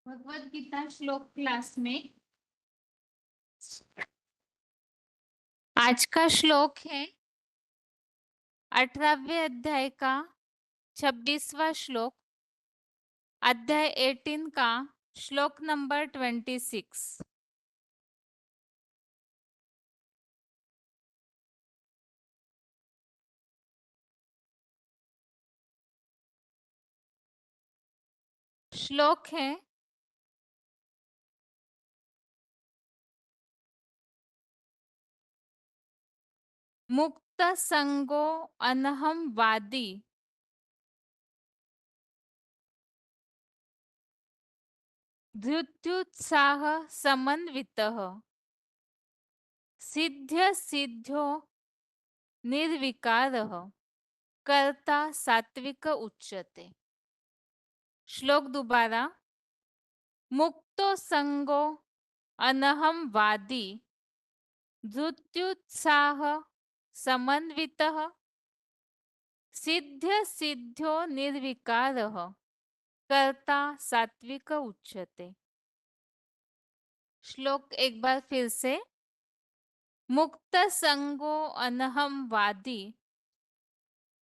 भगवत गीता श्लोक क्लास में आज का श्लोक है 18वें अध्याय का 26वां श्लोक, अध्याय 18 का श्लोक नंबर 26। श्लोक है मुक्त संगो अनहम वादी धृत्युत्साह समन्वितः सिद्ध्य सिद्ध्यो निर्विकारः कर्ता सात्विक उच्यते। श्लोक दोबारा। मुक्तो संगो अनहम वादी धृत्युत्साह समन्वितः सिद्ध्य सिद्ध्यो निर्विकारः कर्ता सात्विक उच्यते। श्लोक एक बार फिर से। मुक्त संगो अनहम वादी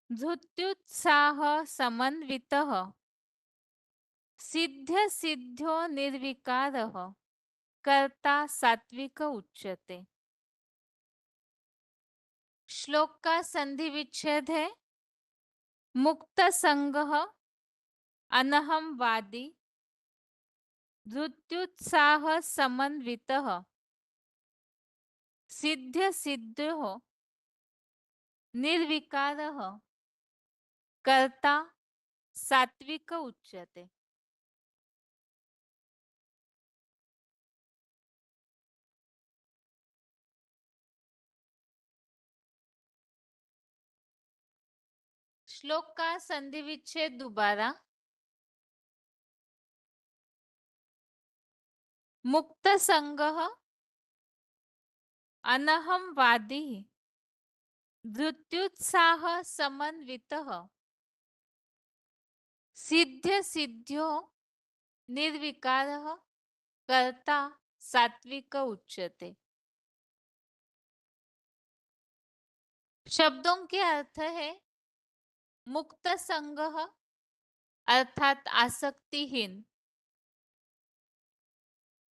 धृत्युत्साह समन्वितः सिद्ध्य सिद्ध्यो निर्विकारः कर्ता सात्विक उच्यते। श्लोक का संधि विच्छेद है मुक्त संगः अनहम वादी धृत्युत्साह समन्वितः सिद्ध्य सिद्ध्यो निर्विकारः कर्ता सात्विक उच्यते। श्लोक का संधि विच्छेद दोबारा। मुक्त संगः अनहम वादी धृत्युत्साह समन्वितः सिद्ध्य सिद्ध्यो निर्विकारः कर्ता सात्विक उच्यते। शब्दों के अर्थ है मुक्त संगः अर्थात आसक्तिहीन,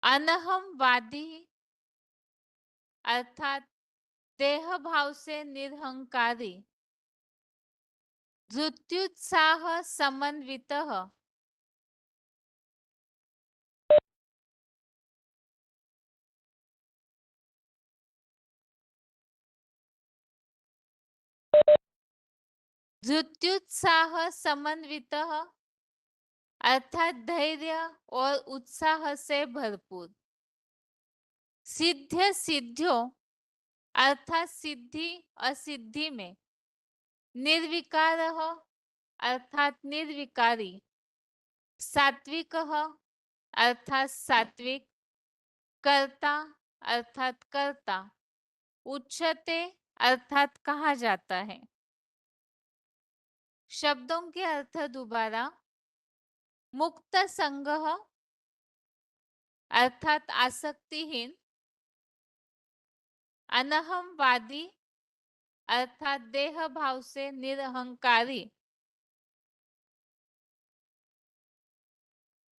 अनहम वादी अर्थात देह भाव से निरहंकारी, धृत्युत्साह समन्वितः धृत्युत्साह समन्वितः अर्थात धैर्य और उत्साह से भरपूर, सिद्ध्य सिद्ध्यो अर्थात सिद्धि असिद्धि में, निर्विकारः अर्थात निर्विकारी, सात्विकः अर्थात सात्विक, कर्ता अर्थात कर्ता, उच्यते अर्थात कहा जाता है। शब्दों के अर्थ दोबारा। मुक्त संगः अर्थात आसक्तिहीन, अनहम वादी अर्थात देह भाव से निरहंकारी,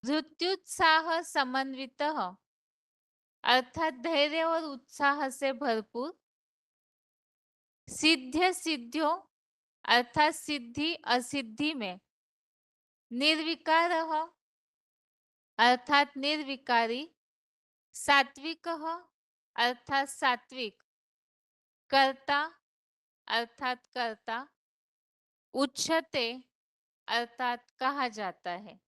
धृत्युत्साह समन्वितः अर्थात धैर्य और उत्साह से भरपूर, सिद्ध्य सिद्ध्यो अर्थात सिद्धि असिद्धि में, निर्विकारः अर्थात निर्विकारी, सात्विकः अर्थात सात्विक, कर्ता अर्थात कर्ता, उच्यते अर्थात कहा जाता है।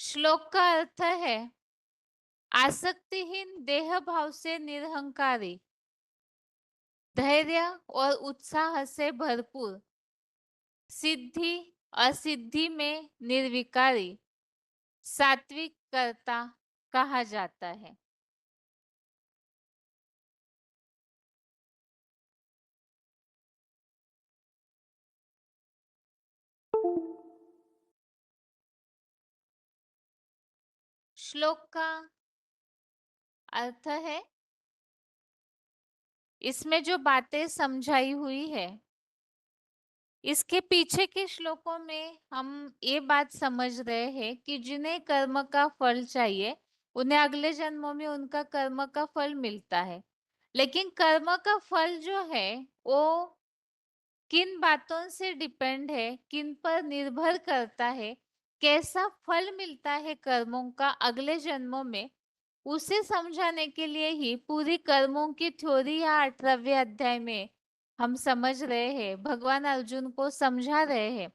श्लोक का अर्थ है आसक्तिहीन देह भाव से निरहंकारी, धैर्य और उत्साह से भरपूर, सिद्धि असिद्धि में निर्विकारी, सात्विक कर्ता कहा जाता है। श्लोक का अर्थ है, इसमें जो बातें समझाई हुई है, इसके पीछे के श्लोकों में हम ये बात समझ रहे हैं कि जिन्हें कर्म का फल चाहिए, उन्हें अगले जन्मों में उनका कर्म का फल मिलता है। लेकिन कर्म का फल जो है, वो किन बातों से डिपेंड है, किन पर निर्भर करता है, कैसा फल मिलता है कर्मों का अगले जन्मों में, उसे समझाने के लिए ही पूरी कर्मों की थ्योरी या 18वें अध्याय में हम समझ रहे हैं, भगवान अर्जुन को समझा रहे हैं।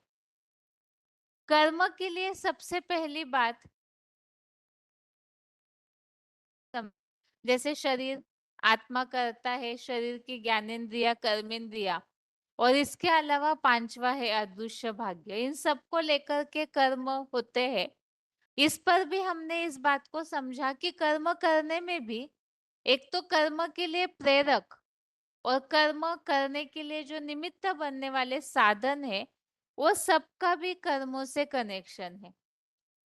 कर्म के लिए सबसे पहली बात, जैसे शरीर आत्मा करता है, शरीर की ज्ञानेंद्रिया कर्मेंद्रिया, और इसके अलावा पांचवा है अदृश्य भाग्य, इन सबको लेकर के कर्म होते हैं। इस पर भी हमने इस बात को समझा कि कर्म करने में भी एक तो कर्म के लिए प्रेरक और कर्म करने के लिए जो निमित्त बनने वाले साधन है, वो सबका भी कर्मों से कनेक्शन है।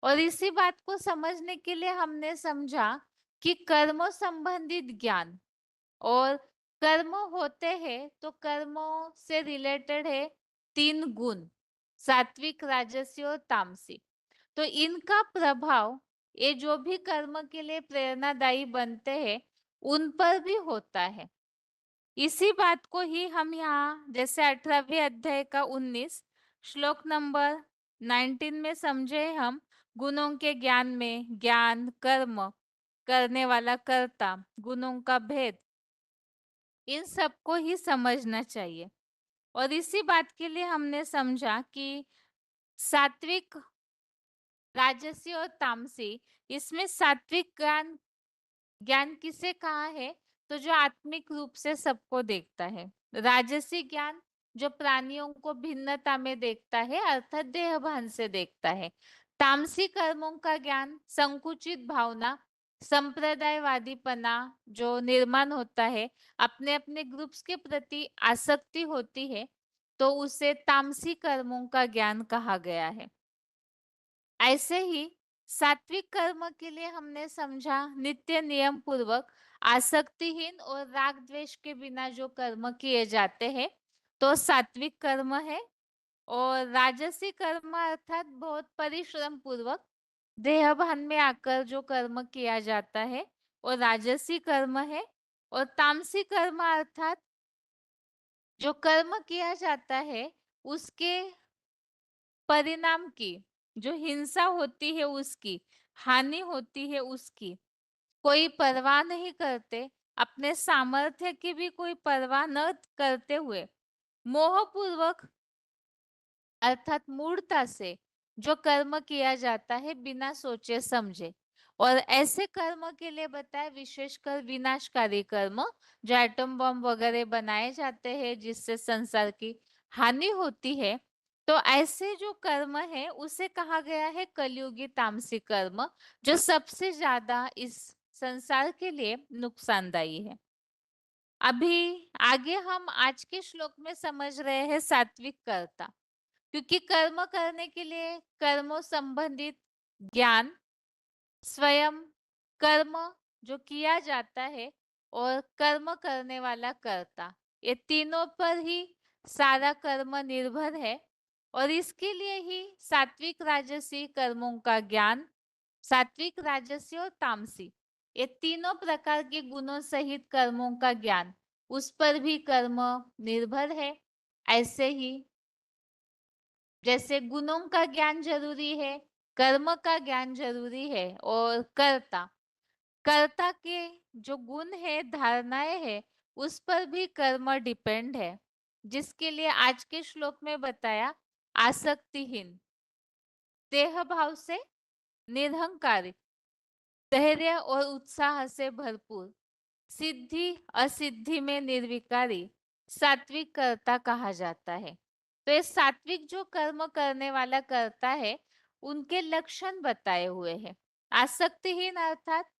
और इसी बात को समझने के लिए हमने समझा कि कर्मों संबंधित ज्ञान और कर्म होते हैं, तो कर्मों से रिलेटेड है तीन गुण, सात्विक, राजसी और तामसी। तो इनका प्रभाव, ये जो भी कर्म के लिए प्रेरणादायी बनते हैं, उन पर भी होता है। इसी बात को ही हम यहाँ जैसे 18वें अध्याय का 19 श्लोक नंबर 19 में समझे हम, गुणों के ज्ञान में ज्ञान, कर्म करने वाला कर्ता, गुणों का भेद, इन सबको ही समझना चाहिए। और इसी बात के लिए हमने समझा कि सात्विक, राजसी और तामसी, इसमें सात्विक ज्ञान, ज्ञान किसे कहा है, तो जो आत्मिक रूप से सबको देखता है। राजसी ज्ञान जो प्राणियों को भिन्नता में देखता है, अर्थात देह भान से देखता है। तामसी कर्मों का ज्ञान संकुचित भावना, संप्रदायवादीपना जो निर्माण होता है, अपने अपने ग्रुप्स के प्रति आसक्ति होती है, तो उसे तामसी कर्मों का ज्ञान कहा गया है। ऐसे ही सात्विक कर्म के लिए हमने समझा नित्य नियम पूर्वक आसक्तिहीन और राग द्वेष के बिना जो कर्म किए जाते हैं, तो सात्विक कर्म है। और राजसी कर्म अर्थात बहुत परिश्रम पूर्वक देह भान में आकर जो कर्म किया जाता है, और राजसी कर्म है। और तामसी कर्म अर्थात जो कर्म किया जाता है, उसके परिणाम की, जो हिंसा होती है उसकी, हानि होती है उसकी, कोई परवाह नहीं करते, अपने सामर्थ्य की भी कोई परवाह न करते हुए मोहपूर्वक अर्थात मूढ़ता से जो कर्म किया जाता है बिना सोचे समझे। और ऐसे कर्म के लिए बताए विशेषकर विनाशकारी कर्म, जो एटम बम वगैरह बनाए जाते हैं जिससे संसार की हानि होती है, तो ऐसे जो कर्म है उसे कहा गया है कलयुगी तामसिक कर्म, जो सबसे ज्यादा इस संसार के लिए नुकसानदायी है। अभी आगे हम आज के श्लोक में समझ रहे हैं सात्विक कर्ता, क्योंकि कर्म करने के लिए कर्मों संबंधित ज्ञान, स्वयं कर्म जो किया जाता है, और कर्म करने वाला कर्ता, ये तीनों पर ही सारा कर्म निर्भर है। और इसके लिए ही सात्विक, राजसी कर्मों का ज्ञान, सात्विक, राजसी और तामसी, ये तीनों प्रकार के गुणों सहित कर्मों का ज्ञान, उस पर भी कर्म निर्भर है। ऐसे ही जैसे गुणों का ज्ञान जरूरी है, कर्म का ज्ञान जरूरी है, और कर्ता, कर्ता के जो गुण है, धारणाएं है, उस पर भी कर्म डिपेंड है, जिसके लिए आज के श्लोक में बताया आसक्तिहीन, देह भाव से निरहंकारी, धैर्य और उत्साह से भरपूर, सिद्धि असिद्धि में निर्विकारी, सात्विक कर्ता कहा जाता है। तो ये सात्विक जो कर्म करने वाला कर्ता है, उनके लक्षण बताए हुए हैं। आसक्तिहीन अर्थात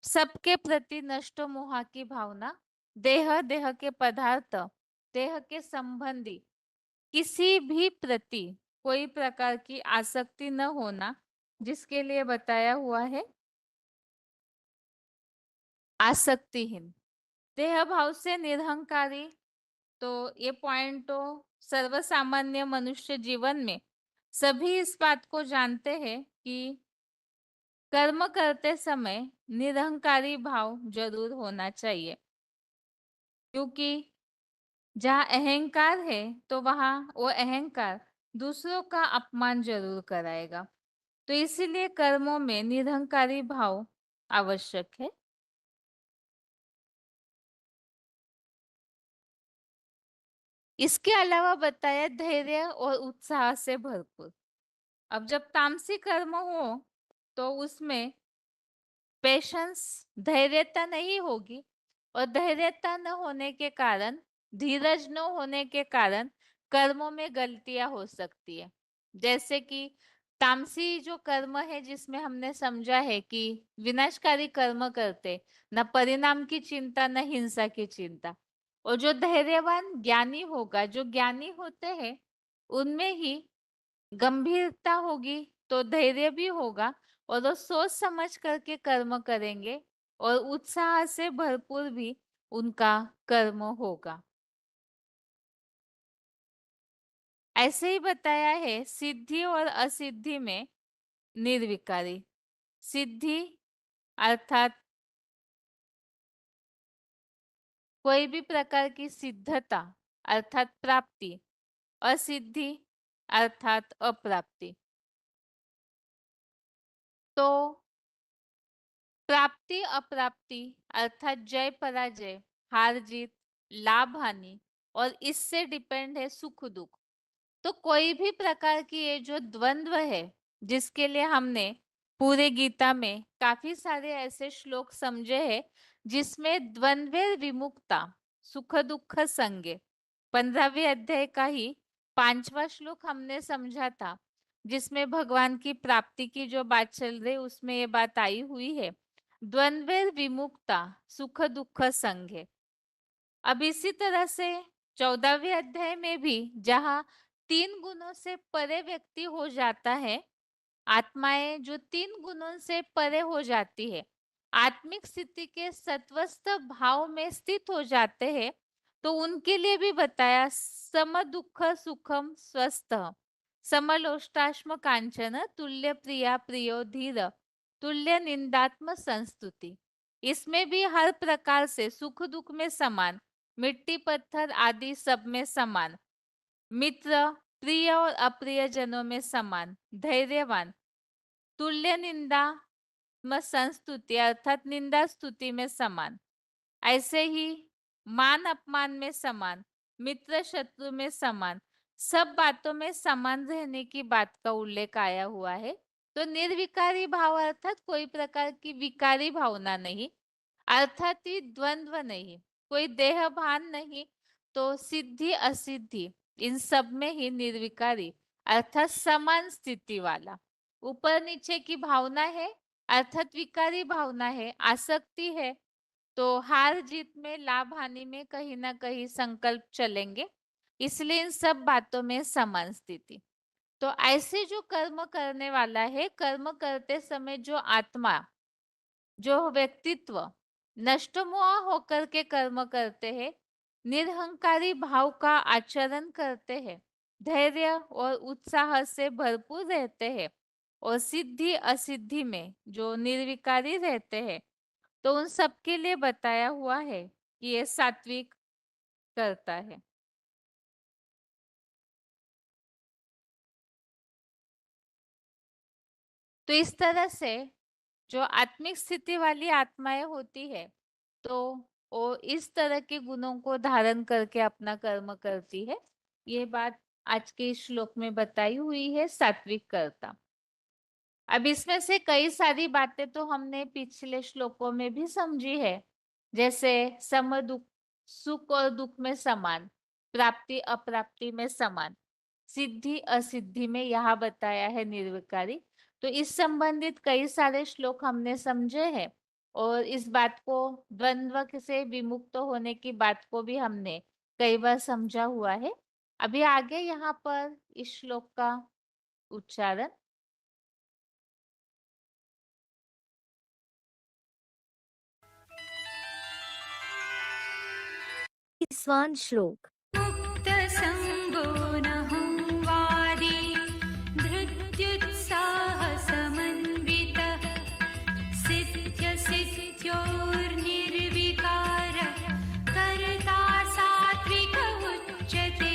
सबके प्रति नष्ट मोह की भावना, देह, देह के पदार्थ, देह के संबंधी किसी भी प्रति कोई प्रकार की आसक्ति न होना, जिसके लिए बताया हुआ है आसक्तिहीन। देह भाव से निरहंकारी, तो ये पॉइंट तो सर्वसामान्य मनुष्य जीवन में सभी इस बात को जानते हैं कि कर्म करते समय निरहंकारी भाव जरूर होना चाहिए, क्योंकि जहाँ अहंकार है तो वहाँ वो अहंकार दूसरों का अपमान जरूर कराएगा। तो इसीलिए कर्मों में निरहंकारी भाव आवश्यक है। इसके अलावा बताया धैर्य और उत्साह से भरपूर। अब जब तामसिक कर्म हो तो उसमें पेशेंस, धैर्यता नहीं होगी, और धैर्यता न होने के कारण, धीरज न होने के कारण कर्मों में गलतियां हो सकती है। जैसे कि तामसी जो कर्म है जिसमें हमने समझा है कि विनाशकारी कर्म करते, न परिणाम की चिंता न हिंसा की चिंता। और जो धैर्यवान ज्ञानी होगा, जो ज्ञानी होते हैं उनमें ही गंभीरता होगी तो धैर्य भी होगा, और वो सोच समझ करके कर्म करेंगे, और उत्साह से भरपूर भी उनका कर्म होगा। ऐसे ही बताया है सिद्धि और असिद्धि में निर्विकारी। सिद्धि अर्थात कोई भी प्रकार की सिद्धता अर्थात प्राप्ति, असिद्धि अर्थात अप्राप्ति। तो प्राप्ति अप्राप्ति अर्थात जय पराजय, हार जीत, लाभ हानि, और इससे डिपेंड है सुख दुख। तो कोई भी प्रकार की ये जो द्वंद्व है, जिसके लिए हमने पूरे गीता में काफी सारे ऐसे श्लोक समझे हैं जिसमें द्वंद्वे विमुक्ता सुख दुख संगे, 15वें अध्याय का ही 5वां श्लोक हमने समझा था, जिसमें भगवान की प्राप्ति की जो बात चल रही उसमें ये बात आई हुई है, द्वंद्वे विमुक्ता सुख दुख संगे। अब इसी तरह से 14वें अध्याय में भी जहाँ 3 गुणों से परे व्यक्ति हो जाता है, आत्माएं जो 3 गुणों से परे हो जाती है, आत्मिक स्थिति के सत्वस्थ भाव में स्थित हो जाते हैं, तो उनके लिए भी बताया सम दुख सुखम स्वस्थ, समलोष्टाश्म कांचन तुल्य प्रिया प्रियो धीर, तुल्य निंदात्म संस्तुति। इसमें भी हर प्रकार से सुख दुख में समान, मिट्टी पत्थर आदि सब में समान, मित्र प्रिय और अप्रिय जनों में समान, धैर्यवान, तुल्य निंदा म संस्तुति अर्थात निंदा स्तुति में समान, ऐसे ही मान अपमान में समान, मित्र शत्रु में समान, सब बातों में समान रहने की बात का उल्लेख आया हुआ है। तो निर्विकारी भाव अर्थात कोई प्रकार की विकारी भावना नहीं, अर्थात ही द्वंद्व नहीं, कोई देह भान नहीं, तो सिद्धि असिद्धि इन सब में ही निर्विकारी अर्थात समान स्थिति वाला। ऊपर नीचे की भावना है अर्थात विकारी भावना है, आसक्ति है, तो हार जीत में लाभ हानि में कहीं ना कहीं संकल्प चलेंगे, इसलिए इन सब बातों में समान स्थिति। तो ऐसे जो कर्म करने वाला है, कर्म करते समय जो आत्मा, जो व्यक्तित्व नष्ट मोह होकर के कर्म करते हैं, निरहंकारी भाव का आचरण करते हैं, धैर्य और उत्साह से भरपूर रहते हैं, और सिद्धि असिद्धि में जो निर्विकारी रहते हैं, तो उन सबके लिए बताया हुआ है कि ये सात्विक करता है। तो इस तरह से जो आत्मिक स्थिति वाली आत्माएं होती है, तो वो इस तरह के गुणों को धारण करके अपना कर्म करती है। ये बात आज के इस श्लोक में बताई हुई है सात्विक कर्ता। अब इसमें से कई सारी बातें तो हमने पिछले श्लोकों में भी समझी है, जैसे सम दुख, सुख और दुख में समान, प्राप्ति अप्राप्ति में समान, सिद्धि असिद्धि में यहाँ बताया है निर्विकारी। तो इस संबंधित कई सारे श्लोक हमने समझे हैं, और इस बात को द्वंद्व से विमुक्त होने की बात को भी हमने कई बार समझा हुआ है। अभी आगे यहाँ पर इस श्लोक का उच्चारण। स्वान श्लोक। मुक्तसङ्गो नहं वादी धृत्युत्साहसमन्वितः सिद्ध्यसिद्ध्योर्निर्विकारः कर्ता सात्विक उच्यते।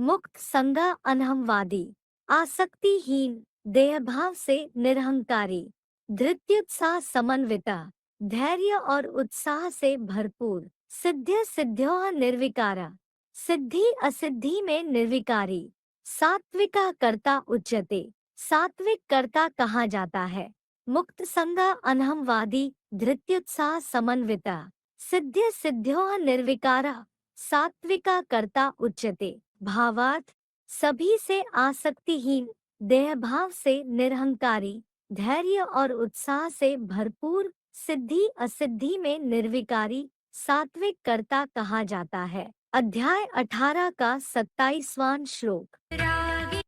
मुक्त संगा अनहमवादी, आसक्तिहीन, देहभाव से निरहंकारी, धृत्युत्साह समन्विता, धैर्य और उत्साह से भरपूर, सिद्ध्य सिद्ध्योः निर्विकारा, सिद्धि असिद्धि में निर्विकारी, सात्विका कर्ता उच्यते, सात्विक कर्ता कहा जाता है। मुक्त संगा अनहमवादी, धृत्युत्साह समन्विता, सिद्ध्य सिद्ध्योः निर्विकारा, सात्विका कर्ता उच्यते। भावार्थ, सभी से आसक्तिहीन, देहभाव से निरहंकारी, धैर्य और उत्साह से भरपूर, सिद्धि असिद्धि में निर्विकारी, सात्विक कर्ता कहा जाता है। अध्याय 18 का 27वां श्लोक। रागे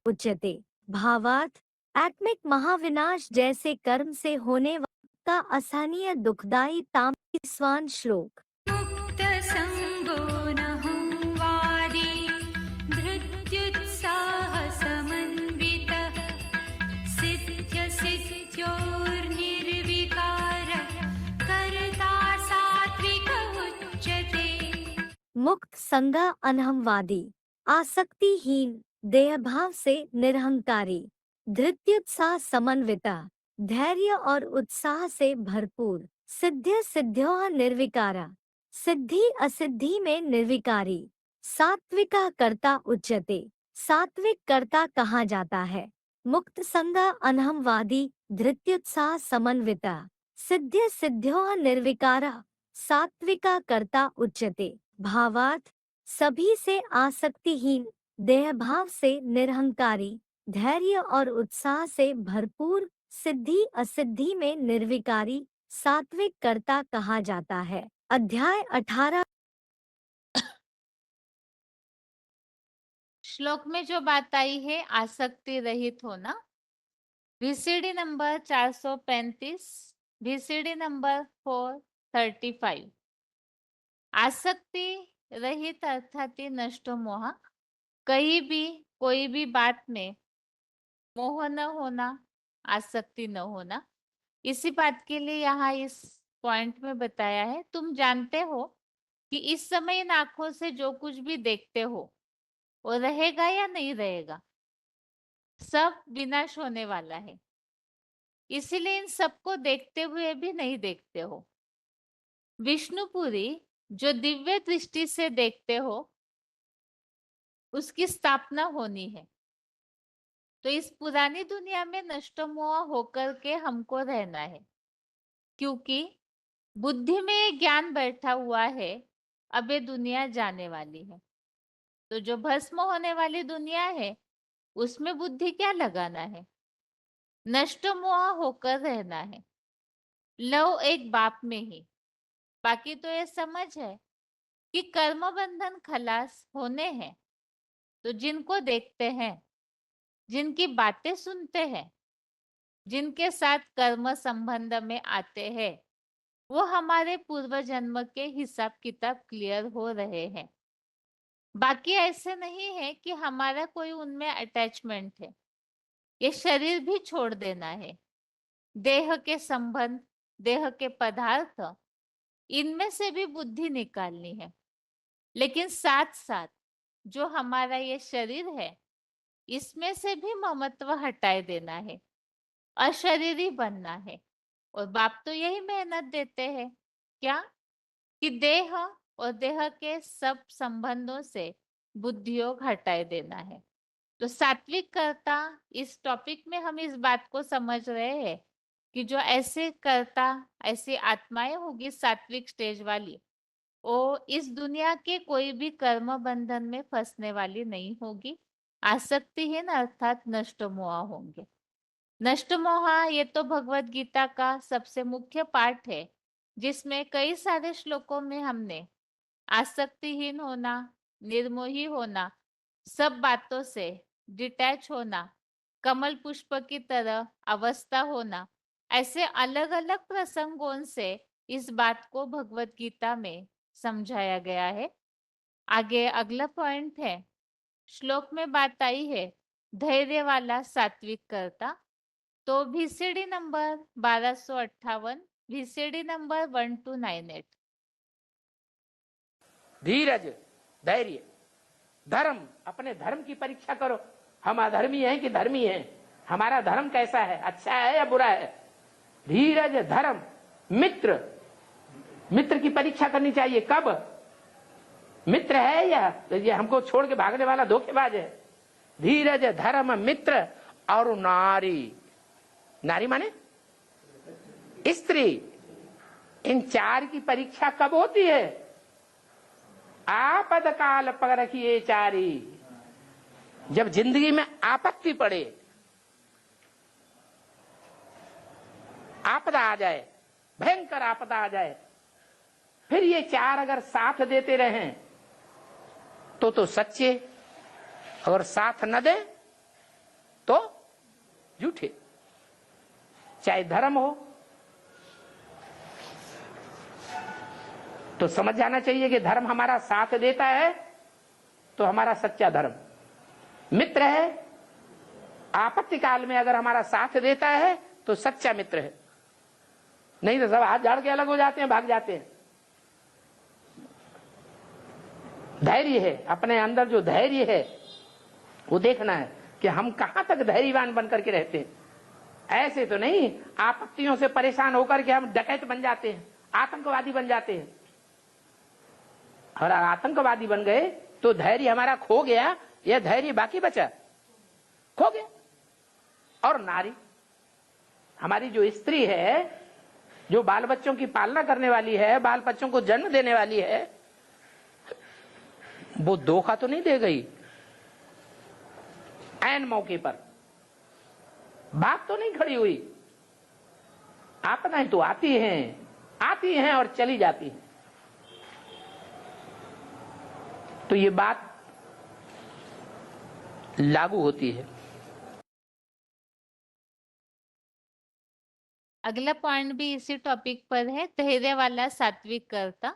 उच्यते। भावार्थ, आत्मिक महाविनाश जैसे कर्म से होने वाला असहनीय दुखदायी तामसी स्वान श्लोक। मुक्तसङ्गो नहं वादी धृत्युत्साहसमन्वितः सिद्ध्यसिद्ध्योर्निर्विकारः कर्ता सात्विक उच्यते। मुक्त संगा अनहमवादी, आसक्तिहीन, देहभाव से निरहंकारी, धृत्युत्साह समन्विता, धैर्य और उत्साह से भरपूर, सिद्ध्य सिद्ध्योः निर्विकारा, सिद्धि असिद्धि में निर्विकारी, सात्विका कर्ता उच्यते, सात्विक कर्ता कहा जाता है। मुक्त संगा अनहमवादी, धृत्युत्साह समन्विता, सिद्ध्य सिद्ध्योः निर्विकारा, सात्विका कर्ता उच्यते। भावार्थ, सभी से आसक्तिहीन, देहभाव से निरहंकारी, धैर्य और उत्साह से भरपूर, सिद्धि असिद्धि में निर्विकारी, सात्विक कर्ता कहा जाता है। अध्याय 18 श्लोक में जो बात आई है आसक्ति रहित होना, VCD नंबर 435, VCD नंबर 435। आसक्ति रहित अर्थात नष्ट मोह, कहीं भी कोई भी बात में मोह न होना, आसक्ति न होना। इसी बात के लिए यहाँ इस पॉइंट में बताया है, तुम जानते हो कि इस समय इन आंखों से जो कुछ भी देखते हो वो रहेगा या नहीं रहेगा, सब विनाश होने वाला है। इसीलिए इन सबको देखते हुए भी नहीं देखते हो। विष्णुपुरी जो दिव्य दृष्टि से देखते हो उसकी स्थापना होनी है। तो इस पुरानी दुनिया में नष्ट मोह होकर के हमको रहना है, क्योंकि बुद्धि में ये ज्ञान बैठा हुआ है, अब ये दुनिया जाने वाली है। तो जो भस्म होने वाली दुनिया है उसमें बुद्धि क्या लगाना है, नष्ट मोह होकर रहना है। लव एक बाप में ही, बाकी तो ये समझ है कि कर्म बंधन खलास होने हैं। तो जिनको देखते हैं, जिनकी बातें सुनते हैं, जिनके साथ कर्म संबंध में आते हैं, वो हमारे पूर्व जन्म के हिसाब किताब क्लियर हो रहे हैं। बाकी ऐसे नहीं है कि हमारा कोई उनमें अटैचमेंट है। ये शरीर भी छोड़ देना है, देह के संबंध, देह के पदार्थ, इनमें से भी बुद्धि निकालनी है। लेकिन साथ साथ जो हमारा ये शरीर है इसमें से भी ममत्व हटाए देना है, अशरीरी बनना है। और बाप तो यही मेहनत देते हैं, क्या कि देह और देह के सब संबंधों से बुद्धियोग हटाए देना है। तो सात्विक कर्ता, इस टॉपिक में हम इस बात को समझ रहे हैं कि जो ऐसे कर्ता, ऐसी आत्माएं होगी सात्विक स्टेज वाली, वो इस दुनिया के कोई भी कर्म बंधन में फंसने वाली नहीं होगी। आसक्तिहीन अर्थात नष्ट मोह होंगे। नष्ट मोह ये तो भगवत गीता का सबसे मुख्य पाठ है, जिसमें कई सारे श्लोकों में हमने आसक्तिहीन होना, निर्मोही होना, सब बातों से डिटैच होना, कमल पुष्प की तरह अवस्था होना, ऐसे अलग अलग प्रसंगों से इस बात को भगवत गीता में समझाया गया है। आगे अगला पॉइंट है, श्लोक में बात आई है धैर्य वाला सात्विक कर्ता। तो VCD नंबर 1258, VCD नंबर 1298। धीरज, धैर्य, धर्म, अपने धर्म की परीक्षा करो। हम अधर्मी हैं कि धर्मी हैं, हमारा धर्म कैसा है, अच्छा है या बुरा है। धीरज, धर्म, मित्र, मित्र की परीक्षा करनी चाहिए। कब मित्र है या ये हमको छोड़ के भागने वाला धोखेबाज है। धीरज, धर्म, मित्र और नारी। नारी माने स्त्री। इन चार की परीक्षा कब होती है? आपद काल पर रखिए चारी। जब जिंदगी में आपत्ति पड़े, आपदा आ जाए, भयंकर आपदा आ जाए, फिर ये चार अगर साथ देते रहें तो सच्चे, अगर साथ न दे तो झूठे। चाहे धर्म हो तो समझ जाना चाहिए कि धर्म हमारा साथ देता है तो हमारा सच्चा धर्म। मित्र है, आपत्ति काल में अगर हमारा साथ देता है तो सच्चा मित्र है, नहीं तो सब हाथ झाड़ के अलग हो जाते हैं, भाग जाते हैं। धैर्य है, अपने अंदर जो धैर्य है वो देखना है कि हम कहां तक धैर्यवान बनकर के रहते हैं। ऐसे तो नहीं आपत्तियों से परेशान होकर के हम डकैत बन जाते हैं, आतंकवादी बन जाते हैं। और आतंकवादी बन गए तो धैर्य हमारा खो गया या धैर्य बाकी बचा? खो गया। और नारी, हमारी जो स्त्री है, जो बाल बच्चों की पालना करने वाली है, बाल बच्चों को जन्म देने वाली है, वो धोखा तो नहीं दे गई ऐन मौके पर, बात तो नहीं खड़ी हुई। आपदाएं तो आती हैं और चली जाती हैं। तो ये बात लागू होती है। अगला पॉइंट भी इसी टॉपिक पर है, धैर्य वाला सात्विक कर्ता।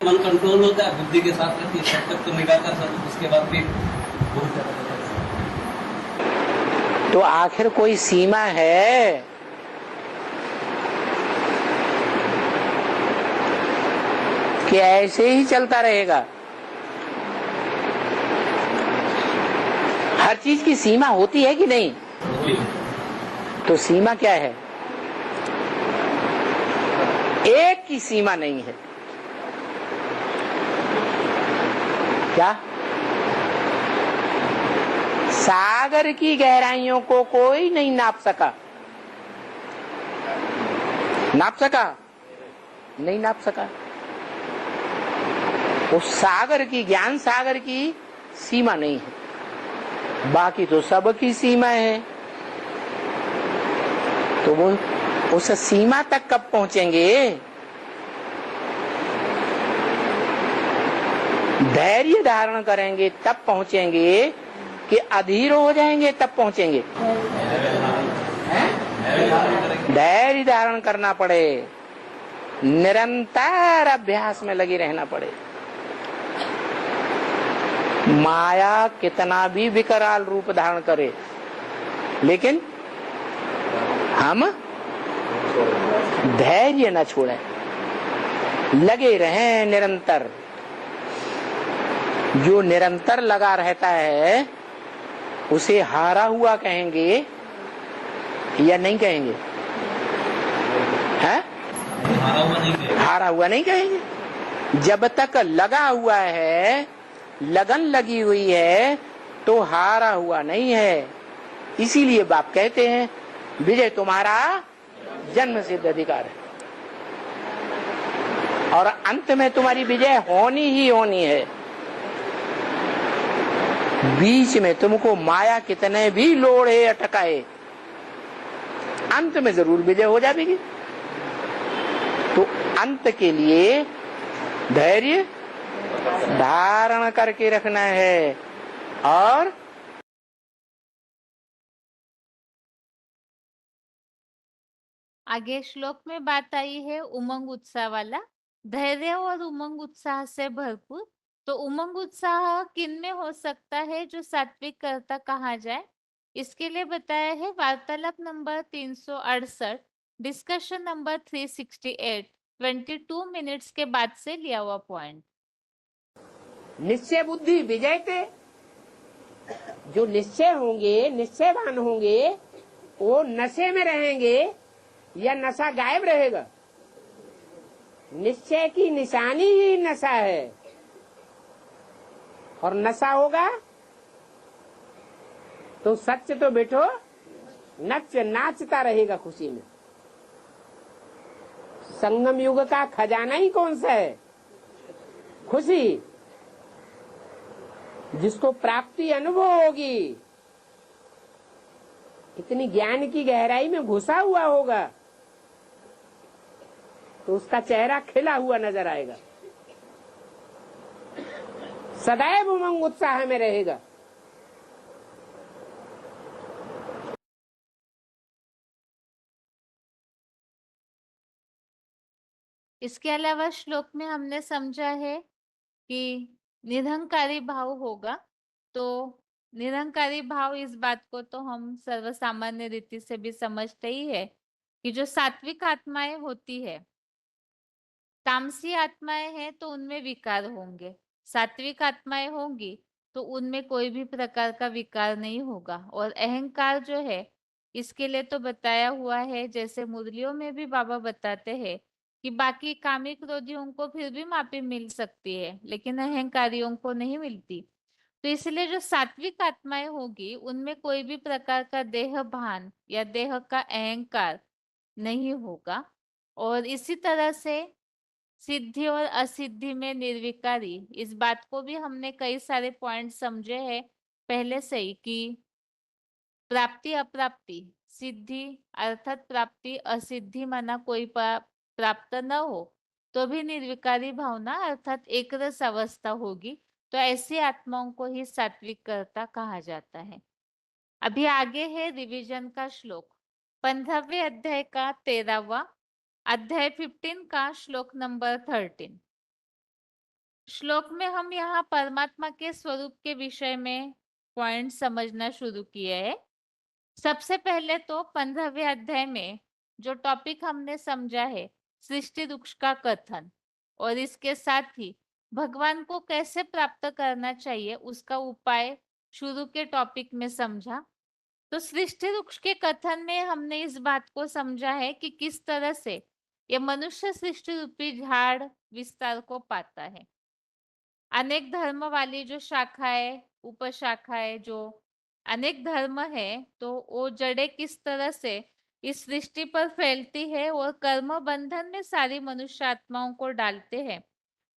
मन कंट्रोल होता है, बुद्धि के साथ रहती है, तब तक तो निकाल कर सकते, उसके बाद भी बहुत ज्यादा। तो आखिर कोई सीमा है? कि ऐसे ही चलता रहेगा? हर चीज की सीमा होती है कि नहीं? तो सीमा क्या है? एक की सीमा नहीं है। क्या? सागर की गहराइयों को कोई नहीं नाप सका। नाप सका? नहीं नाप सका। उस सागर की, ज्ञान सागर की सीमा नहीं है। बाकी तो सब की सीमा है। तो वो उस सीमा तक कब पहुंचेंगे? धैर्य धारण करेंगे तब पहुंचेंगे, कि अधीर हो जाएंगे तब पहुंचेंगे? धैर्य धारण करना पड़े, निरंतर अभ्यास में लगी रहना पड़े। माया कितना भी विकराल रूप धारण करे, लेकिन हम धैर्य न छोड़ें, लगे रहें निरंतर। जो निरंतर लगा रहता है उसे हारा हुआ कहेंगे या नहीं कहेंगे? हैं? हारा हुआ नहीं कहेंगे। जब तक लगा हुआ है, लगन लगी हुई है, तो हारा हुआ नहीं है। इसीलिए बाप कहते हैं विजय तुम्हारा जन्म सिद्ध अधिकार है, और अंत में तुम्हारी विजय होनी ही होनी है। बीच में तुमको माया कितने भी लोढ़े अटकाए, अंत में जरूर विजय हो जाएगी। तो अंत के लिए धैर्य धारण करके रखना है और आगे श्लोक में बात आई है उमंग उत्साह वाला, धैर्य और उमंग उत्साह से भरपूर। तो उमंग उत्साह किन में हो सकता है जो सात्विक कर्ता कहा जाए, इसके लिए बताया है वार्तालाप नंबर 368, डिस्कशन नंबर 368, 22 मिनट्स के बाद से लिया हुआ पॉइंट। निश्चय बुद्धि विजयते, जो निश्चय होंगे, निश्चयवान होंगे, वो नशे में रहेंगे या नशा गायब रहेगा। निश्चय की निशानी ही नशा है, और नशा होगा तो सच तो बैठो नच नाचता रहेगा खुशी में। संगम युग का खजाना ही कौन सा है? खुशी, जिसको प्राप्ति अनुभव होगी, इतनी ज्ञान की गहराई में घुसा हुआ होगा, तो उसका चेहरा खिला हुआ नजर आएगा, सदैव उमंग उत्साह में रहेगा। इसके अलावा श्लोक में हमने समझा है कि निरहंकारी भाव होगा। तो निरहंकारी भाव, इस बात को तो हम सर्वसामान्य रीति से भी समझते ही है कि जो सात्विक आत्माएं होती है, तामसी आत्माएं हैं तो उनमें विकार होंगे, सात्विक आत्माएं होंगी तो उनमें कोई भी प्रकार का विकार नहीं होगा। और अहंकार जो है, इसके लिए तो बताया हुआ है, जैसे मुरलियों में भी बाबा बताते हैं कि बाकी कामिक क्रोधियों को फिर भी माफी मिल सकती है, लेकिन अहंकारियों को नहीं मिलती। तो इसलिए जो सात्विक आत्माएं होगी उनमें कोई भी प्रकार का देह भान या देह का अहंकार नहीं होगा। और इसी तरह से सिद्धि और असिद्धि में निर्विकारी, इस बात को भी हमने कई सारे पॉइंट समझे हैं पहले से ही कि प्राप्ति अप्राप्ति, सिद्धि अर्थात प्राप्ति, असिद्धि माना कोई प्राप्त न हो तो भी निर्विकारी भावना अर्थात एक रस अवस्था होगी। तो ऐसी आत्माओं को ही सात्विक कर्ता कहा जाता है। अभी आगे है रिवीजन का श्लोक, 15वें अध्याय का 13वां अध्याय 15 का श्लोक नंबर 13। श्लोक में हम यहाँ परमात्मा के स्वरूप के विषय में पॉइंट समझना शुरू किए हैं। सबसे पहले तो 15वें अध्याय में जो टॉपिक हमने समझा है सृष्टि वृक्ष का कथन, और इसके साथ ही भगवान को कैसे प्राप्त करना चाहिए उसका उपाय शुरू के टॉपिक में समझा। तो सृष्टि वृक्ष के कथन में हमने इस बात को समझा है कि किस तरह से ये मनुष्य सृष्टि रूपी झाड़ विस्तार को पाता है। अनेक धर्म वाली जो शाखाएं, उपशाखाएं, जो अनेक धर्म है, तो वो जड़ें किस तरह से इस सृष्टि पर फैलती है और कर्म बंधन में सारी मनुष्य आत्माओं को डालते हैं,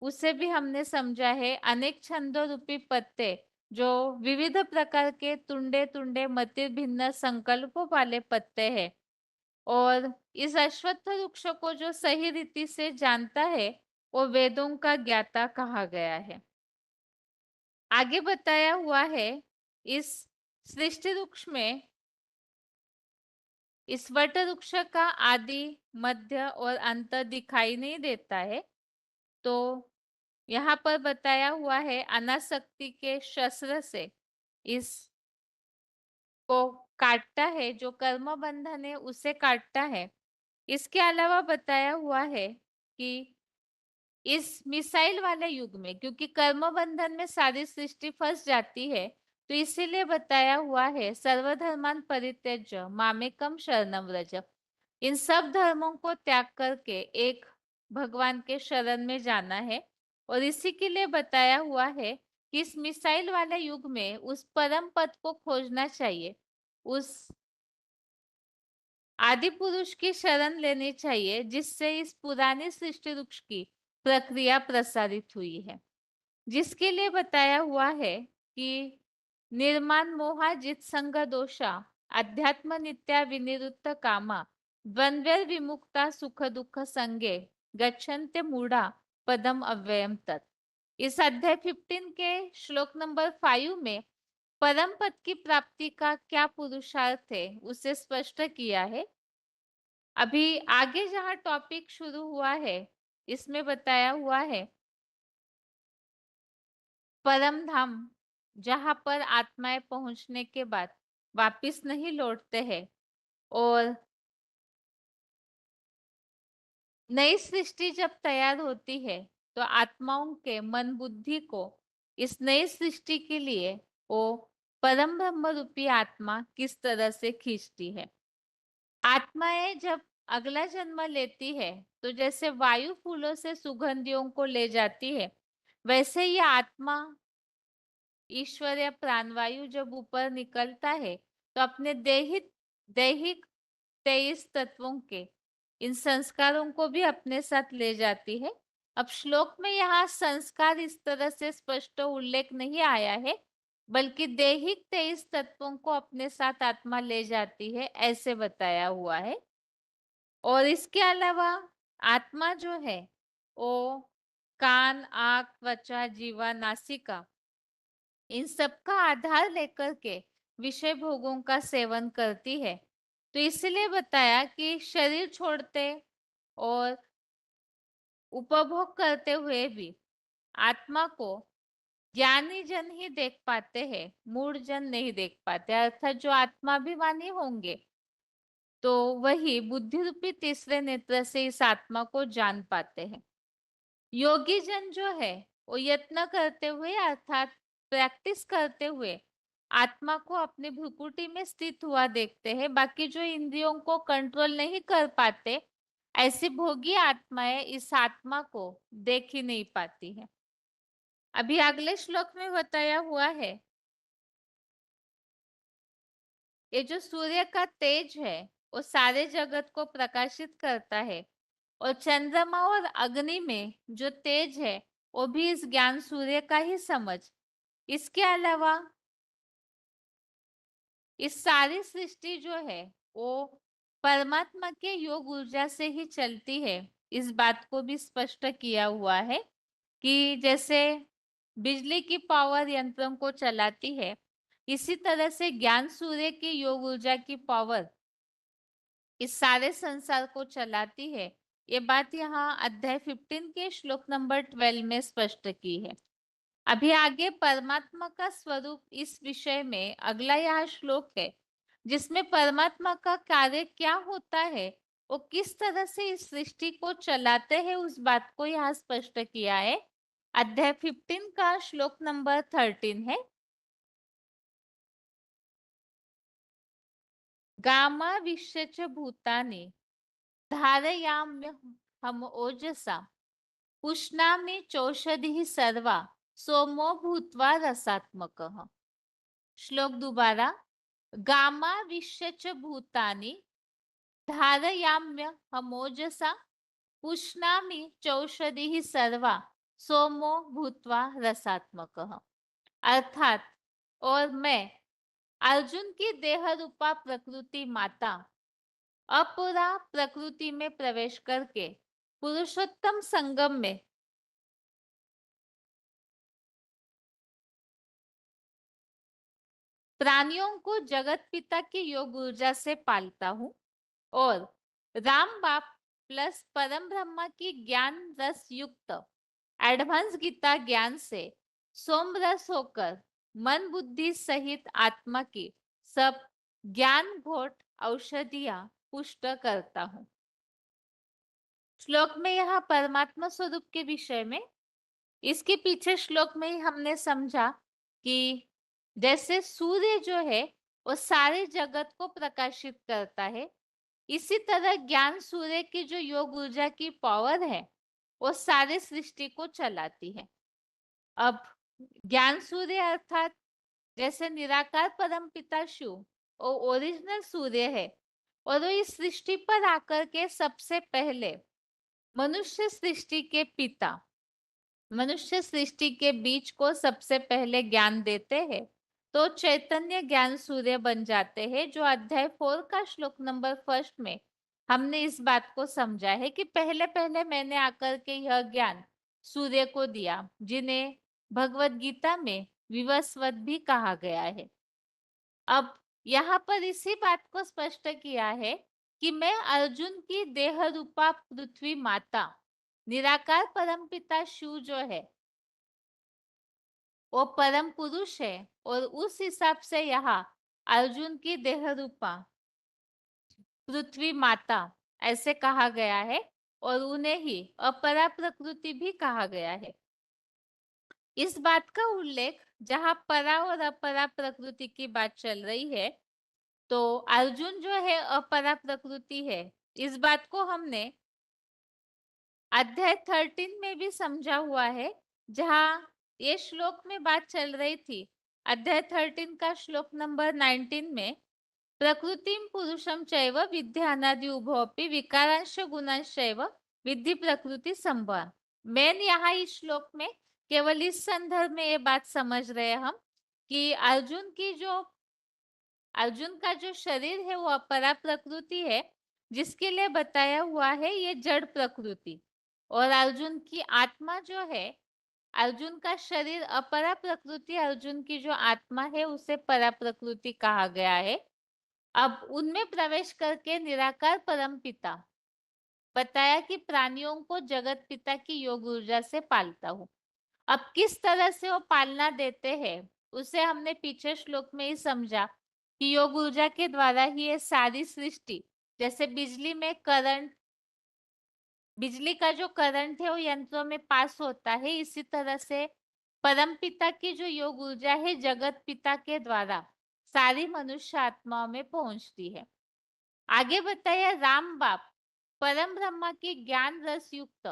उसे भी हमने समझा है। अनेक छंदों रूपी पत्ते जो विविध प्रकार के तुंडे तुंडे मति भिन्न संकल्पों वाले पत्ते हैं, और इस अश्वत्थ वृक्ष को जो सही रीति से जानता है वो वेदों का ज्ञाता कहा गया है। आगे बताया हुआ है इस सृष्टि वृक्ष में इस वट वृक्ष का आदि मध्य और अंत दिखाई नहीं देता है। तो यहाँ पर बताया हुआ है अनासक्ति के शस्त्र से इस को काटता है, जो कर्म बंधन है उसे काटता है। इसके अलावा बताया हुआ है कि इस मिसाइल वाले युग में, क्योंकि कर्म बंधन में सारी सृष्टि फंस जाती है, तो इसीलिए बताया हुआ है सर्वधर्मान परित्यज्य मामेकम शरणम व्रज। इन सब धर्मों को त्याग करके एक भगवान के शरण में जाना है। और इसी के लिए बताया हुआ है कि इस मिसाइल वाले युग में उस परम पद को खोजना चाहिए, उस आदि पुरुष की शरण लेनी चाहिए, जिससे इस पुरानी सृष्टि वृक्ष की प्रक्रिया प्रसारित हुई है। जिसके लिए बताया हुआ है कि निर्माण मोहा जित संग दोषा अध्यात्म नित्या विनिरुद्ध कामा द्वंद्व विमुक्ता सुख दुख संगे गच्छन्ते मूढ़ा पदम अव्ययम तत्। इस अध्याय 15 के श्लोक नंबर 5 में परम पद की प्राप्ति का क्या पुरुषार्थ है उसे स्पष्ट किया है। अभी आगे जहाँ टॉपिक शुरू हुआ है, इसमें बताया हुआ है परम धाम, जहाँ पर आत्माएं पहुंचने के बाद वापिस नहीं लौटते हैं और नई सृष्टि जब तैयार होती है तो आत्माओं के मन बुद्धि को इस नई सृष्टि के लिए वो परम ब्रह्म रूपी आत्मा किस तरह से खींचती है। आत्माएं जब अगला जन्म लेती है तो जैसे वायु फूलों से सुगंधियों को ले जाती है, वैसे ही आत्मा ईश्वर या प्राणवायु जब ऊपर निकलता है तो अपने दैहिक दैहिक 23 तत्वों के इन संस्कारों को भी अपने साथ ले जाती है। अब श्लोक में यहाँ संस्कार इस तरह से स्पष्ट उल्लेख नहीं आया है, बल्कि दैहिक 23 तत्वों को अपने साथ आत्मा ले जाती है, ऐसे बताया हुआ है। और इसके अलावा आत्मा जो है वो कान, आंख, त्वचा, जीवा, नासिका इन सब का आधार लेकर के विषय भोगों का सेवन करती है। तो इसलिए बताया कि शरीर छोड़ते और उपभोग करते हुए भी आत्मा को ज्ञानी जन ही देख पाते हैं, मूढ़ जन नहीं देख पाते। अर्थात जो आत्माभिमानी होंगे तो वही बुद्धि रूपी तीसरे नेत्र से इस आत्मा को जान पाते हैं। योगी जन जो है वो यत्न करते हुए अर्थात प्रैक्टिस करते हुए आत्मा को अपने भ्रुकुटी में स्थित हुआ देखते हैं। बाकी जो इंद्रियों को कंट्रोल नहीं कर पाते, ऐसी भोगी आत्माएं इस आत्मा को देख ही नहीं पाती है। अभी अगले श्लोक में बताया हुआ है ये जो सूर्य का तेज है वो सारे जगत को प्रकाशित करता है और चंद्रमा और अग्नि में जो तेज है वो भी इस ज्ञान सूर्य का ही समझ। इसके अलावा इस सारी सृष्टि जो है वो परमात्मा के योग ऊर्जा से ही चलती है। इस बात को भी स्पष्ट किया हुआ है कि जैसे बिजली की पावर यंत्रों को चलाती है, इसी तरह से ज्ञान सूर्य की योग ऊर्जा की पावर इस सारे संसार को चलाती है। ये बात यहाँ अध्याय 15 के श्लोक नंबर 12 में स्पष्ट की है। अभी आगे परमात्मा का स्वरूप इस विषय में अगला यह श्लोक है, जिसमें परमात्मा का कार्य क्या होता है, वो किस तरह से इस सृष्टि को चलाते हैं, उस बात को यहाँ स्पष्ट किया है। अध्याय 15 का श्लोक नंबर 13 है। गामा विश्वच भूतानि धारयाम्य हम ओजसा पुष्णामि चौषधि सर्वा सोमो भूत्वा रसात्मकः। श्लोक दोबारा। गामा विश्वच भूतानि धारयाम्य हमोजसा पुष्णामि चौषधि सर्वा सोमो भूत्वा रसात्मकः। अर्थात और मैं अर्जुन की देह रूपा प्रकृति माता अपुरा प्रकृति में प्रवेश करके पुरुषोत्तम संगम में प्राणियों को जगत पिता की योग ऊर्जा से पालता हूँ और राम बाप प्लस परम ब्रह्मा की ज्ञान रस युक्त एडवांस गीता ज्ञान से सोम रस होकर मन बुद्धि सहित आत्मा की सब ज्ञान घोट औषधियां पुष्ट करता हूँ। श्लोक में यहाँ परमात्मा स्वरूप के विषय में, इसके पीछे श्लोक में ही हमने समझा कि जैसे सूर्य जो है वो सारे जगत को प्रकाशित करता है, इसी तरह ज्ञान सूर्य की जो योग ऊर्जा की पावर है वो सारे सृष्टि को चलाती है। अब ज्ञान सूर्य अर्थात जैसे निराकार परम पिता शिव वो ओरिजिनल सूर्य है और वो इस सृष्टि पर आकर के सबसे पहले मनुष्य सृष्टि के पिता, मनुष्य सृष्टि के बीज को सबसे पहले ज्ञान देते हैं, तो चैतन्य ज्ञान सूर्य बन जाते हैं। जो अध्याय 4 का श्लोक नंबर 1 में हमने इस बात को समझा है कि पहले पहले मैंने आकर के यह ज्ञान सूर्य को दिया, जिन्हें भगवत गीता में विवस्वत भी कहा गया है। अब यहाँ पर इसी बात को स्पष्ट किया है कि मैं अर्जुन की देह रूपा पृथ्वी माता, निराकार परमपिता शिव जो है वो परम पुरुष है, और उस हिसाब से यहाँ अर्जुन की देह रूपा पृथ्वी माता ऐसे कहा गया है, और उन्हें ही अपरा प्रकृति भी कहा गया है। इस बात का उल्लेख जहाँ परा और अपरा प्रकृति की बात चल रही है, तो अर्जुन जो है अपरा प्रकृति है। इस बात को हमने अध्याय 13 में भी समझा हुआ है, जहाँ ये श्लोक में बात चल रही थी। अध्याय 13 का श्लोक नंबर 19 में प्रकृतिम पुरुषम चैव विद्यानादि उभोपि विकारांश गुणांश चैव विद्धि प्रकृति संभव। मेन यहाँ इस श्लोक में केवल इस संदर्भ में ये बात समझ रहे हैं हम कि अर्जुन का जो शरीर है वो अपरा प्रकृति है, जिसके लिए बताया हुआ है ये जड़ प्रकृति, और अर्जुन की आत्मा जो है, अर्जुन का शरीर अपरा प्रकृति, अर्जुन की जो आत्मा है उसे परा प्रकृति कहा गया है। अब उनमें प्रवेश करके निराकार परम पिता बताया कि प्राणियों को जगत पिता की योग ऊर्जा से पालता हूँ। अब किस तरह से वो पालना देते हैं उसे हमने पीछे श्लोक में ही समझा कि योग ऊर्जा के द्वारा ही ये सारी सृष्टि, जैसे बिजली का जो करंट है वो यंत्रों में पास होता है, इसी तरह से परम पिता की जो योग ऊर्जा है जगत पिता के द्वारा सारी मनुष्य आत्माओं में पहुंचती है। आगे बताया राम बाप परम ब्रह्मा की ज्ञान रस युक्त,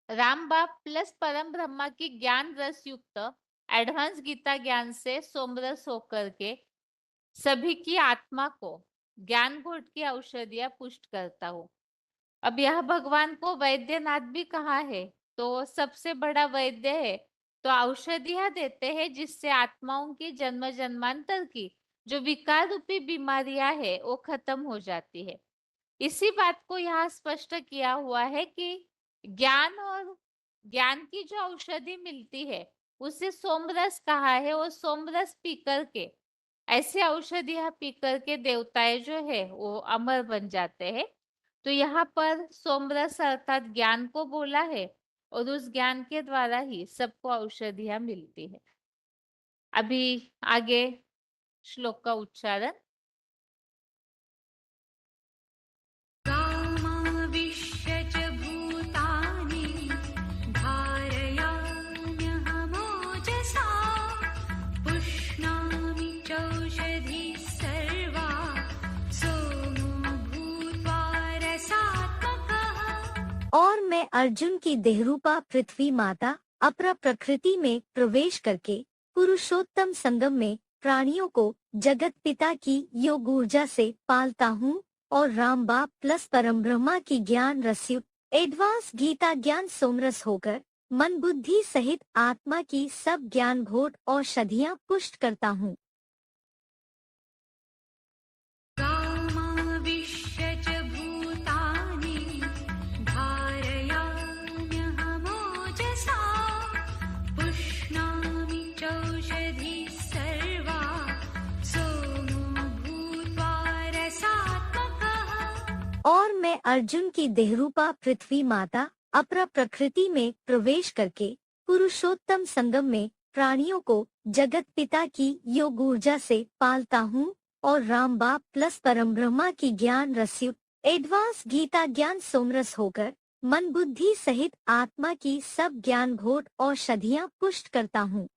राम बाप प्लस परम ब्रह्मा की ज्ञान रस युक्त एडवांस गीता ज्ञान से सोमरस होकर के सभी की आत्मा को ज्ञान घोट की औषधियां पुष्ट करता हूँ। अब यह भगवान को वैद्यनाथ भी कहा है, तो सबसे बड़ा वैद्य है, तो औषधियां देते हैं जिससे आत्माओं की जन्म जन्मांतर की जो विकार रूपी बीमारियां है वो खत्म हो जाती है। इसी बात को यहाँ स्पष्ट किया हुआ है कि ज्ञान की जो औषधि मिलती है उसे सोमरस कहा है, और सोमरस पी करके ऐसे औषधियां पी करके देवताएं जो है वो अमर बन जाते हैं। तो यहाँ पर सोमरस अर्थात ज्ञान को बोला है, और उस ज्ञान के द्वारा ही सबको औषधियां मिलती है। अभी आगे श्लोक का उच्चारण। गामाविश्य च भूतानि धारयाम्यहमोजसा पुष्णामि चौषधिः सर्वा सोमो भूत्वा रसात्मकः। और मैं अर्जुन की देहरूपा पृथ्वी माता अपरा प्रकृति में प्रवेश करके पुरुषोत्तम संगम में प्राणियों को जगत पिता की योग ऊर्जा से पालता हूँ, और राम बाप प्लस परम ब्रह्मा की ज्ञान रसयुक्त एडवांस गीता ज्ञान सोमरस होकर मन बुद्धि सहित आत्मा की सब ज्ञान भोट औषधियाँ पुष्ट करता हूँ। गामाविश्य च भूतानि धारयाम्यहमोजसा पुष्णामि चौषधिः सर्वा सोमो भूत्वा रसात्मकः। और मैं अर्जुन की देहरूपा पृथ्वी माता अपरा प्रकृति में प्रवेश करके पुरुषोत्तम संगम में प्राणियों को जगत पिता की योग ऊर्जा से पालता हूँ, और राम बाप प्लस परम ब्रह्मा की ज्ञान रसयुक्त एडवांस गीता ज्ञान सोमरस होकर मन बुद्धि सहित आत्मा की सब ज्ञान भोट औषधियाँ पुष्ट करता हूँ।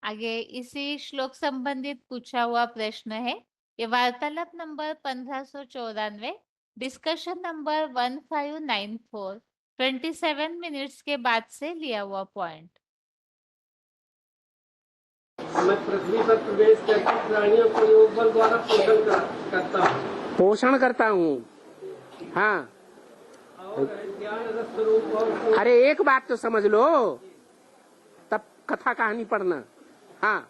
आगे इसी श्लोक संबंधित पूछा हुआ प्रश्न है। ये वार्तालाप नंबर 1594, डिस्कशन नंबर 1594, 27 मिनट्स के बाद से लिया हुआ पॉइंट। मैं पृथ्वी पर प्रवेश करके प्राणियों को योग बल द्वारा करता हूँ। पोषण करता हूँ। हाँ, और ज्ञान रस स्वरूप और अरे एक बात तो समझ लो, तब कथा कहानी पढ़ना। हाँ,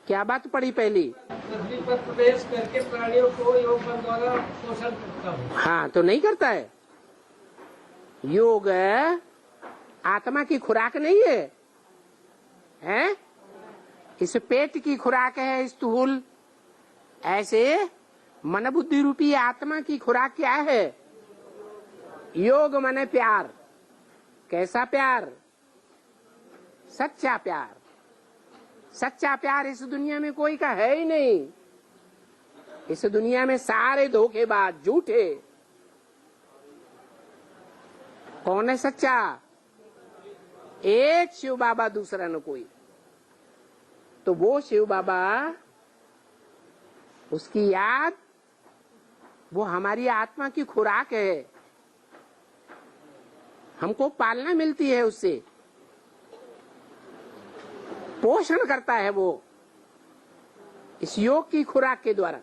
क्या बात पढ़ी पहली? पृथ्वी पर प्रवेश करके प्राणियों को योग बल द्वारा पोषण करता हूँ। हाँ, तो नहीं करता है। योग आत्मा की खुराक नहीं है, हैं? इस पेट की खुराक है स्थूल, ऐसे मन बुद्धि रूपी आत्मा की खुराक क्या है? योग माने प्यार। कैसा प्यार? सच्चा प्यार। सच्चा प्यार इस दुनिया में कोई का है ही नहीं। इस दुनिया में सारे धोखेबाज, झूठे। कौन है सच्चा? एक शिव बाबा, दूसरा न कोई। तो वो शिव बाबा, उसकी याद, वो हमारी आत्मा की खुराक है। हमको पालना मिलती है उससे, पोषण करता है वो इस योग की खुराक के द्वारा।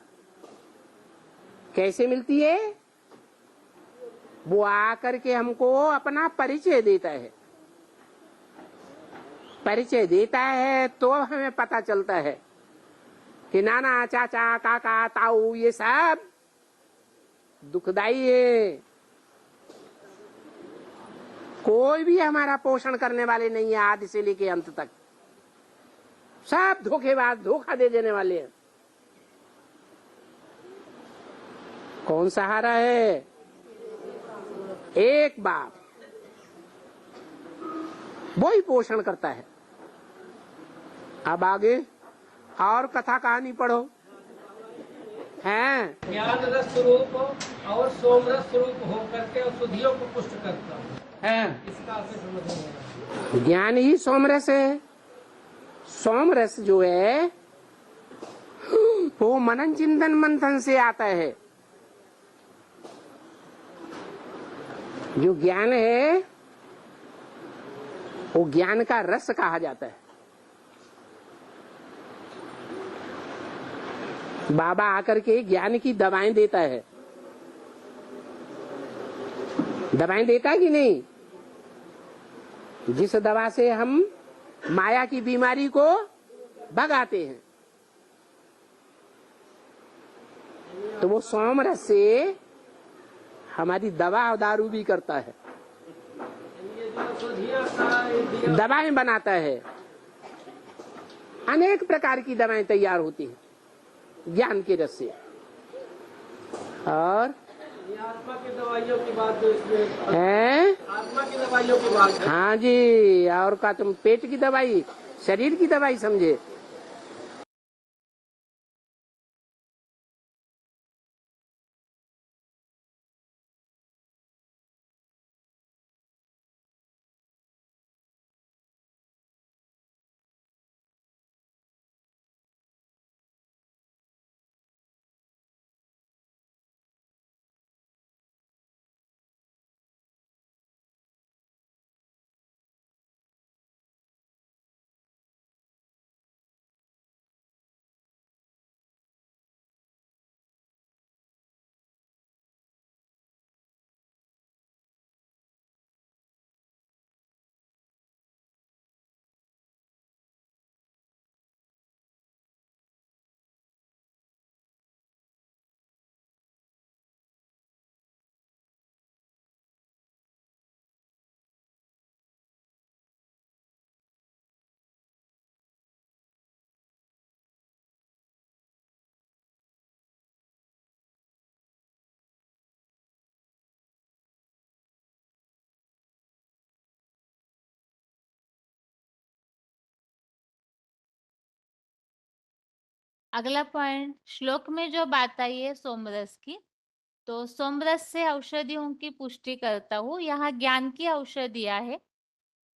कैसे मिलती है? वो आकर के हमको अपना परिचय देता है। परिचय देता है तो हमें पता चलता है कि नाना, चाचा, काका, ताऊ ये सब दुखदाई है। कोई भी हमारा पोषण करने वाले नहीं है, आदि से लेके अंत तक। सब धोखेबाज, धोखा दे देने वाले हैं। कौन सहारा है? एक बाप, वो ही पोषण करता है। अब आगे और कथा कहानी पढ़ो। हैं ज्ञान रस स्वरूप और सोम रस स्वरूप होकर के अशुद्धियों को पुष्ट करता है। इसका अर्थ समझ नहीं आया। ज्ञान ही सोमरस है। सोमरस जो है वो मनन चिंतन मंथन से आता है। जो ज्ञान है वो ज्ञान का रस कहा जाता है। बाबा आकर के ज्ञान की दवाएं देता है। दवाएं देता है कि नहीं? जिस दवा से हम माया की बीमारी को भगाते हैं, तो वो सोम रस से हमारी दवा और दारू भी करता है, दवाएं बनाता है। अनेक प्रकार की दवाएं तैयार होती हैं ज्ञान के रस से। और ये आत्मा की दवाइयों की बात जो इसमें है, आत्मा की दवाइयों की बात है। हाँ जी। और का तुम पेट की दवाई, शरीर की दवाई समझे। अगला पॉइंट, श्लोक में जो बात आई है सोमरस की, तो सोमरस से औषधियों की पुष्टि करता हूँ। यहाँ ज्ञान की औषधियां है।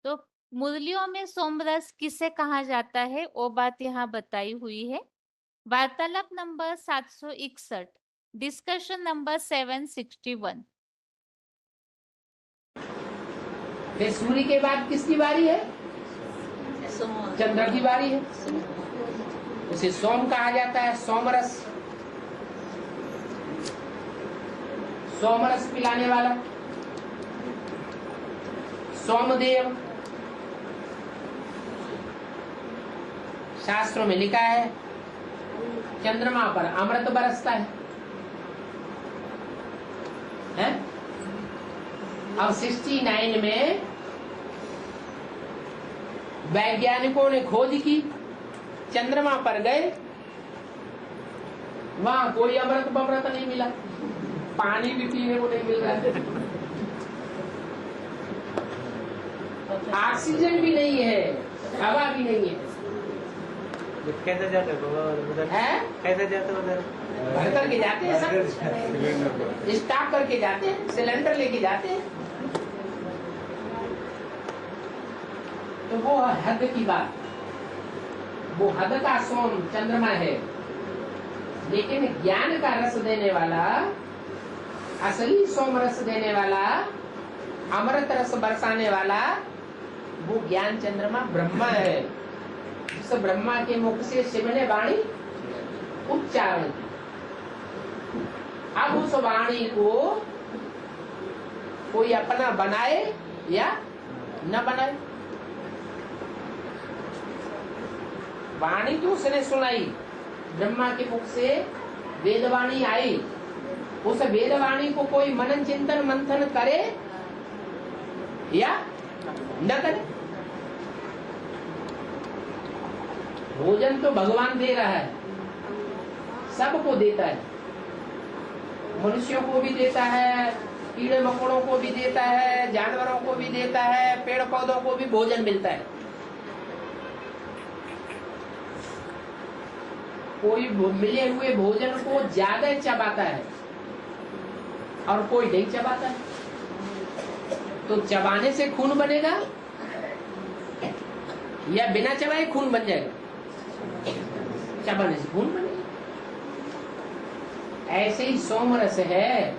तो मुरलियों में सोमरस किसे कहा जाता है वो बात यहाँ बताई हुई है। वार्तालाप नंबर 761, डिस्कशन नंबर 761। सूर्य के बाद किसकी बारी है? चंद्र की बारी है। उसे सोम कहा जाता है, सोमरस। सोमरस पिलाने वाला सोमदेव। शास्त्रों में लिखा है चंद्रमा पर अमृत बरसता है? अब 69 में वैज्ञानिकों ने खोज की चंद्रमा पर गए, वहां कोई अमृत बमृत नहीं मिला, पानी भी पीने को नहीं मिल रहा है, ऑक्सीजन भी नहीं है, हवा भी नहीं है। कैसे जाते हो उधर? है कैसे जाते हो उधर? भर करके जाते हैं, सब स्टॉक करके जाते हैं, सिलेंडर लेके जाते हैं। तो वो हद की बात, वो हद का सोम चंद्रमा है, लेकिन ज्ञान का रस देने वाला, असली सोम रस देने वाला, अमृत रस बरसाने वाला, वो ज्ञान चंद्रमा ब्रह्मा है। उस ब्रह्मा के मुख से शिव ने वाणी उच्चारण की। अब उस वाणी को कोई अपना बनाए या न बनाए, वाणी तो उसने सुनाई, ब्रह्मा के मुख से वेदवाणी आई, उस वेदवाणी को कोई मनन चिंतन मंथन करे या न करे। भोजन तो भगवान दे रहा है, सबको देता है, मनुष्यों को भी देता है, कीड़े मकोड़ों को भी देता है, जानवरों को भी देता है, पेड़ पौधों को भी भोजन मिलता है। कोई मिले हुए भोजन को ज्यादा चबाता है और कोई नहीं चबाता है। तो चबाने से खून बनेगा या बिना चबाए खून बन जाएगा? चबाने से खून बनेगा। ऐसे ही सोमरस है,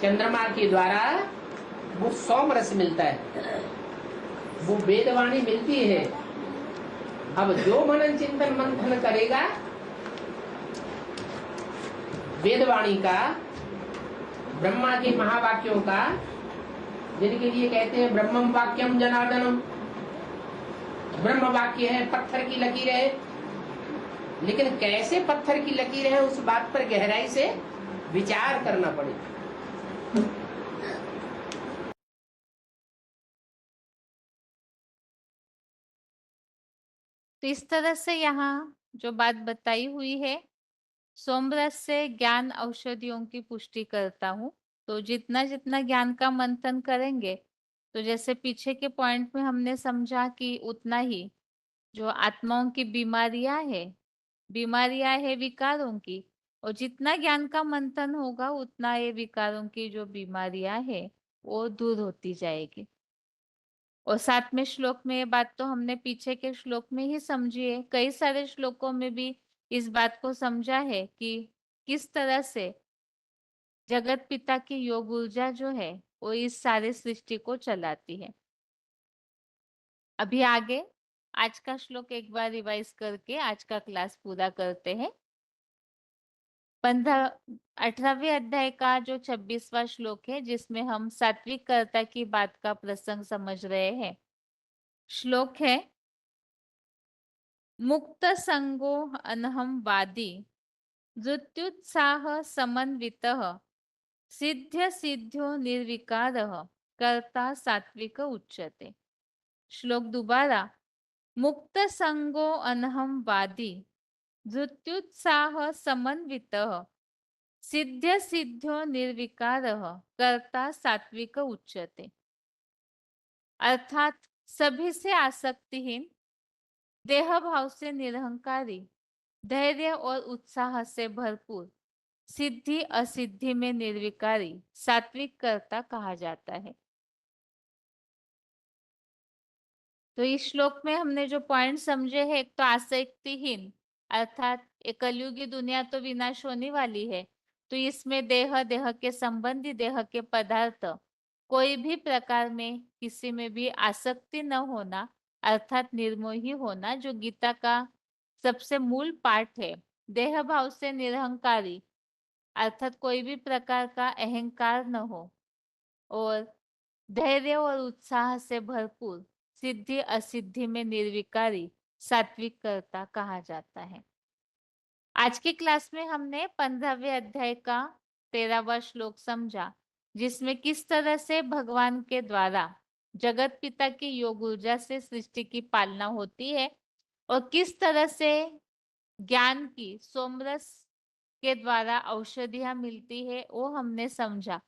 चंद्रमा के द्वारा वो सोमरस मिलता है, वो वेदवाणी मिलती है। अब जो मनन चिंतन मंथन करेगा वेदवाणी का, ब्रह्मा के महावाक्यों का, जिनके लिए कहते हैं ब्रह्मम वाक्यम जनार्दनम, ब्रह्म वाक्य है, पत्थर की लकीर है, लेकिन कैसे पत्थर की लकीर है उस बात पर गहराई से विचार करना पड़ेगा। तो इस तरह से यहाँ जो बात बताई हुई है, सोमरस से ज्ञान औषधियों की पुष्टि करता हूँ। तो जितना जितना ज्ञान का मंथन करेंगे, तो जैसे पीछे के पॉइंट में हमने समझा कि उतना ही जो आत्माओं की बीमारियां है विकारों की, और जितना ज्ञान का मंथन होगा उतना ये विकारों की जो बीमारियां है वो दूर होती जाएगी। और 7वें श्लोक में ये बात तो हमने पीछे के श्लोक में ही समझी है, कई सारे श्लोकों में भी इस बात को समझा है कि किस तरह से जगत पिता की योग ऊर्जा जो है वो इस सारे सृष्टि को चलाती है। अभी आगे आज का श्लोक एक बार रिवाइज करके आज का क्लास पूरा करते हैं। 18वें अध्याय का जो 26वां श्लोक है, जिसमें हम सात्विक कर्ता की बात का प्रसंग समझ रहे हैं। श्लोक है, मुक्त संगो अनहम वादी मृत्युत्साह समन्वितः सिद्ध्य सिद्ध्यो निर्विकारः कर्ता सात्विक उच्यते। श्लोक दोबारा, मुक्त संगो अनहम वादी मृत्युत्साह समन्वितः सिद्ध्य सिद्ध्यो निर्विकारः कर्ता सात्विक उच्यते। अर्थात सभी से आसक्तिहीन, देह भाव से निरहंकारी, धैर्य और उत्साह से भरपूर, सिद्धि असिद्धि में निर्विकारी सात्विक कर्ता कहा जाता है। तो इस श्लोक में हमने जो पॉइंट समझे हैं, एक तो आसक्तिहीन, अर्थात एक कलयुगी दुनिया तो विनाश होने वाली है, तो इसमें देह के संबंधी, देह के पदार्थ, कोई भी प्रकार में किसी में भी आसक्ति न होना, अर्थात निर्मोही होना, जो गीता का सबसे मूल पाठ है। देह भाव से निरहंकारी, अर्थात कोई भी प्रकार का अहंकार न हो, और धैर्य और उत्साह से भरपूर, सिद्धि असिद्धि में निर्विकारी सात्विक कर्ता कहा जाता है। आज की क्लास में हमने 15वें अध्याय का 13वां श्लोक समझा, जिसमें किस तरह से भगवान के द्वारा जगत पिता की योग ऊर्जा से सृष्टि की पालना होती है और किस तरह से ज्ञान की सोमरस के द्वारा औषधियां मिलती है वो हमने समझा।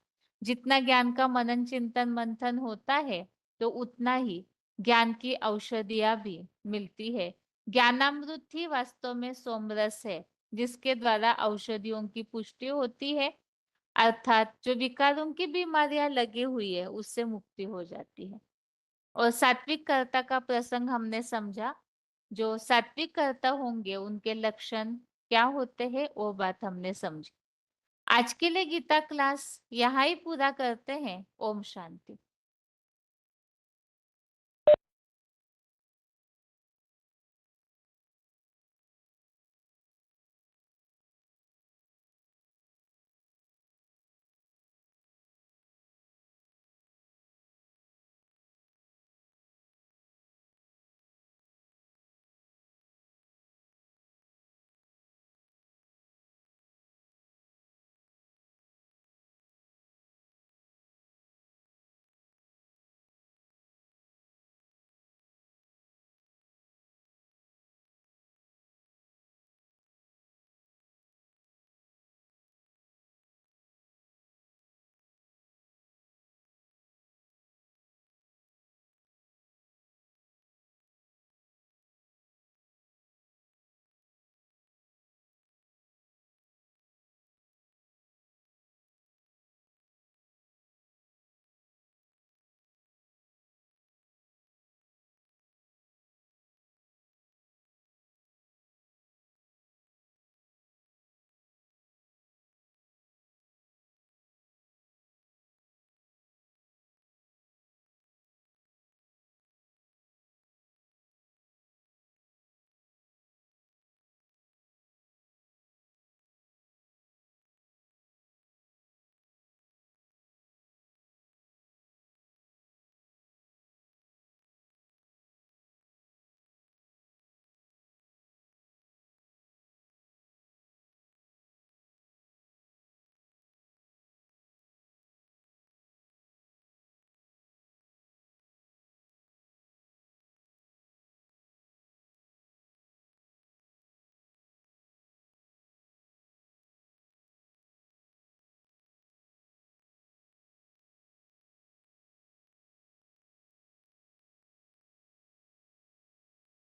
जितना ज्ञान का मनन चिंतन मंथन होता है तो उतना ही ज्ञान की औषधियां भी मिलती है। ज्ञानामृत ही वास्तव में सोमरस है जिसके द्वारा औषधियों की पुष्टि होती है, अर्थात जो विकारों की बीमारियां लगी हुई है उससे मुक्ति हो जाती है। और सात्विक कर्ता का प्रसंग हमने समझा। जो सात्विक कर्ता होंगे उनके लक्षण क्या होते हैं वो बात हमने समझी। आज के लिए गीता क्लास यहाँ ही पूरा करते हैं। ओम शांति।